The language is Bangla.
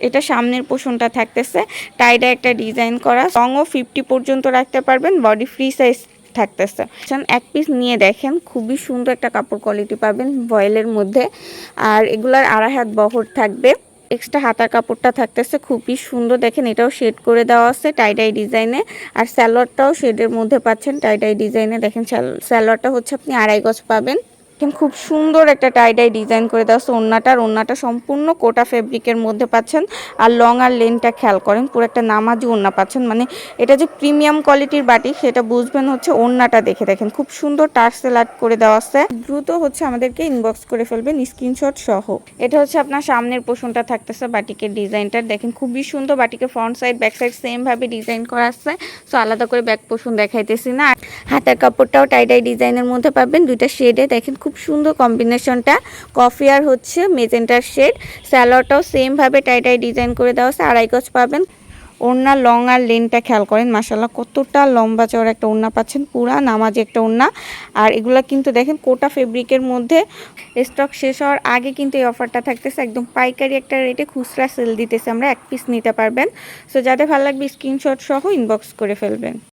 এটা সামনের পোর্শনটা থাকতেছে টাইডা একটা ডিজাইন করা, লংও 50 পর্যন্ত রাখতে পারবেন, বডি ফ্রি সাইজ থাকতেছে। এক পিস নিয়ে দেখেন, খুবই সুন্দর একটা কাপড় কোয়ালিটি পাবেন ভয়েলের মধ্যে। আর এগুলার 2.5 হাত বহর থাকবে। এক্সট্রা হাতার কাপড়টা থাকতেছে খুবই সুন্দর, দেখেন এটাও শেড করে দেওয়া আছে টাইডাই ডিজাইনে। আর স্যালোয়ারটাও শেডের মধ্যে পাচ্ছেন টাইডাই ডিজাইনে। দেখেন স্যালোয়ারটা হচ্ছে আপনি 2.5 গজ পাবেন। খুব সুন্দর একটা টাইডাই ডিজাইন করে দেওয়া আছে। ওড়নাটা সম্পূর্ণ কোটা ফেব্রিকের মধ্যে পাচ্ছেন। আর লং আর লেনটা খেয়াল করেন, পুরো একটা নামাজি ওড়না পাচ্ছেন। মানে এটা যে প্রিমিয়াম কোয়ালিটির বাটিক সেটা বুঝবেন হচ্ছে ওড়নাটা দেখে। দেখেন খুব সুন্দর টার্সেল আর্ট করে দেওয়া আছে। দ্রুত হচ্ছে আমাদেরকে ইনবক্স করে ফেলবেন স্ক্রিনশট সহ। এটা হচ্ছে আপনার সামনের পোর্শনটা থাকতেছে বাটিকের ডিজাইনটা। দেখেন খুবই সুন্দর, বাটিকের front side back side same ভাবে ডিজাইন করা আছে। সো আলাদা করে ব্যাক পোর্শন দেখাইতেছি না। হাতের কাপড়টাও টাইডাই ডিজাইনের মধ্যে পাবেন, দুইটা শেডে। দেখেন খুব সুন্দর কম্বিনেশনটা, কফি আর হচ্ছে মেজেন্টার শেড। স্যালোয়ারটাও সেম ভাবে টাইডাই ডিজাইন করে দেওয়া আছে, 2.5 গজ পাবেন। ওড়না লং আর লেনটা খেয়াল করেন, মাশাআল্লাহ কতটা লম্বা চওড়া একটা ওড়না পাচ্ছেন, পুরা নামাজি একটা ওড়না। আর এগুলা কিন্তু দেখেন কোটা ফেব্রিকের মধ্যে। স্টক শেষ হওয়ার আগে কিন্তু এই অফারটা থাকতেছে, একদম পাইকারি একটা রেটে খুচরা সেল দিতেছে আমরা, 1 পিস নিতে পারবেন। সো যাদের ভালো লাগবে স্ক্রিনশট সহ ইনবক্স করে ফেলবেন।